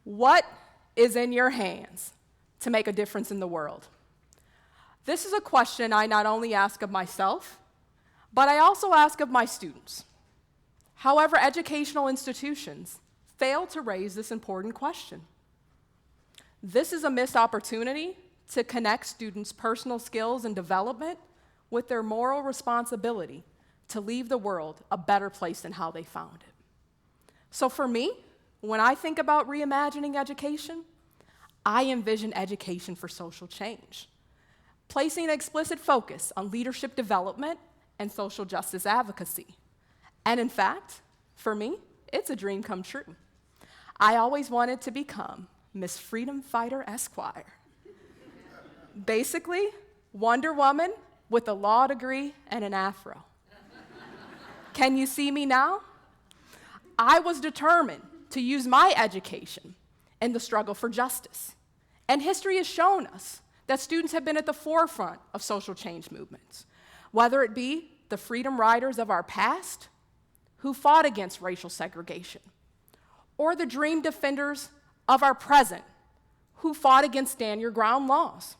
What is in your hands to make a difference in the world? This is a question I not only ask of myself, but I also ask of my students. However, educational institutions fail to raise this important question. This is a missed opportunity to connect students' personal skills and development with their moral responsibility to leave the world a better place than how they found it. So for me, when I think about reimagining education, I envision education for social change, placing an explicit focus on leadership development and social justice advocacy. And in fact, for me, it's a dream come true. I always wanted to become Miss Freedom Fighter Esquire. Basically, Wonder Woman with a law degree and an afro. Can you see me now? I was determined to use my education in the struggle for justice. And history has shown us that students have been at the forefront of social change movements, whether it be the freedom riders of our past who fought against racial segregation, or the dream defenders of our present who fought against stand your ground laws.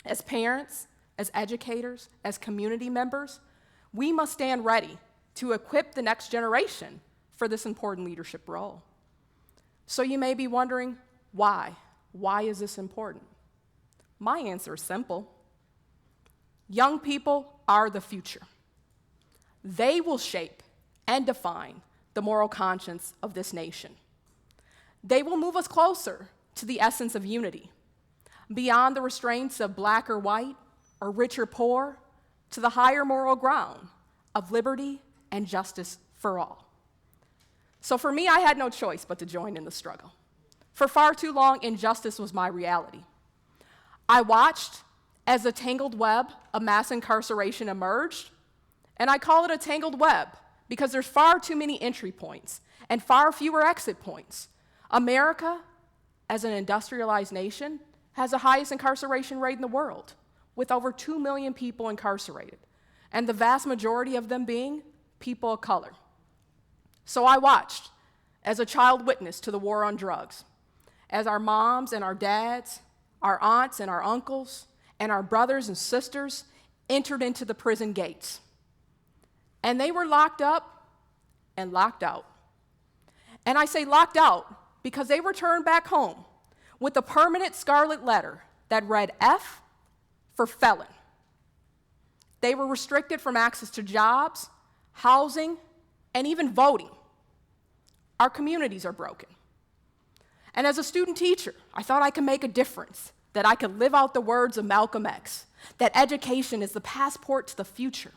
As parents, as educators, as community members, we must stand ready to equip the next generation for this important leadership role. So you may be wondering, why? Why is this important? My answer is simple. Young people are the future. They will shape and define the moral conscience of this nation. They will move us closer to the essence of unity, beyond the restraints of black or white, or rich or poor, to the higher moral ground of liberty and justice for all. So for me, I had no choice but to join in the struggle. For far too long, injustice was my reality. I watched as the tangled web of mass incarceration emerged, and I call it a tangled web because there's far too many entry points and far fewer exit points. America, as an industrialized nation, has the highest incarceration rate in the world, with over 2 million people incarcerated, and the vast majority of them being people of color. So I watched as a child witness to the war on drugs, as our moms and our dads, our aunts and our uncles, and our brothers and sisters entered into the prison gates. And they were locked up and locked out. And I say locked out because they returned back home with a permanent scarlet letter that read F for felon. They were restricted from access to jobs, housing, and even voting. Our communities are broken. And as a student teacher, I thought I could make a difference, that I could live out the words of Malcolm X, that education is the passport to the future.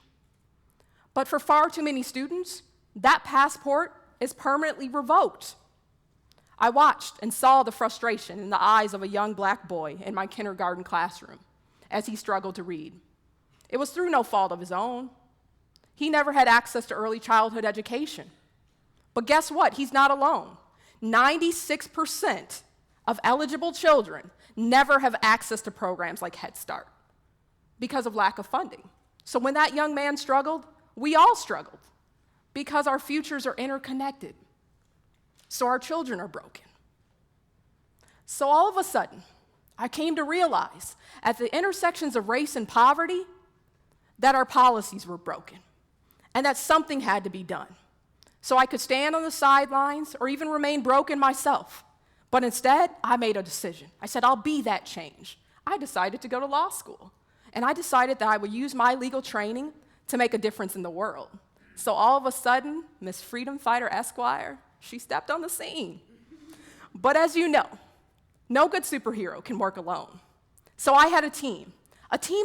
But for far too many students, that passport is permanently revoked. I watched and saw the frustration in the eyes of a young black boy in my kindergarten classroom as he struggled to read. It was through no fault of his own. He never had access to early childhood education. But guess what? He's not alone. 96% of eligible children never have access to programs like Head Start because of lack of funding. So when that young man struggled, we all struggled because our futures are interconnected. So our children are broken. So all of a sudden, I came to realize at the intersections of race and poverty that our policies were broken and that something had to be done. So I could stand on the sidelines or even remain broken myself. But instead, I made a decision. I said, I'll be that change. I decided to go to law school. And I decided that I would use my legal training to make a difference in the world. So all of a sudden, Miss Freedom Fighter Esquire, she stepped on the scene. But as you know, no good superhero can work alone. So I had a team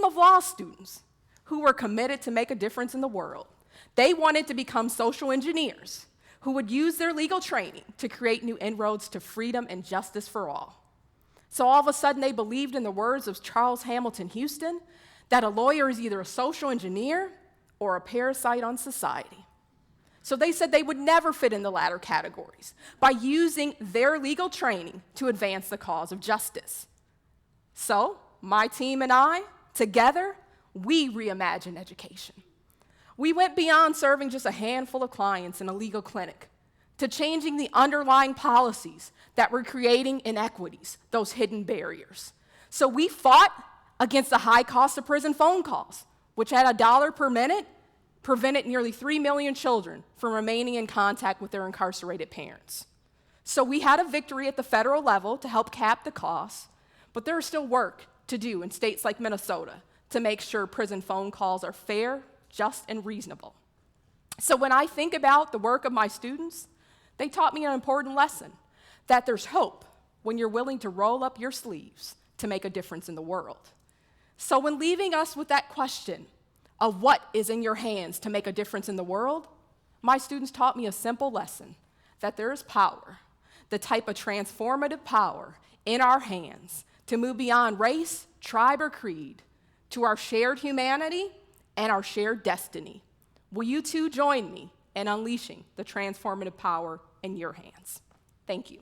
of law students who were committed to make a difference in the world. They wanted to become social engineers who would use their legal training to create new inroads to freedom and justice for all. So all of a sudden, they believed in the words of Charles Hamilton Houston that a lawyer is either a social engineer or a parasite on society. So they said they would never fit in the latter categories by using their legal training to advance the cause of justice. So my team and I, together, we reimagined education. We went beyond serving just a handful of clients in a legal clinic to changing the underlying policies that were creating inequities, those hidden barriers. So we fought against the high cost of prison phone calls, which at $1 per minute prevented nearly 3 million children from remaining in contact with their incarcerated parents. So we had a victory at the federal level to help cap the costs, but there is still work to do in states like Minnesota to make sure prison phone calls are fair, just, and reasonable. So when I think about the work of my students, they taught me an important lesson, that there's hope when you're willing to roll up your sleeves to make a difference in the world. So when leaving us with that question of what is in your hands to make a difference in the world, my students taught me a simple lesson, that there is power, the type of transformative power in our hands to move beyond race, tribe, or creed to our shared humanity and our shared destiny. Will you too join me in unleashing the transformative power in your hands? Thank you.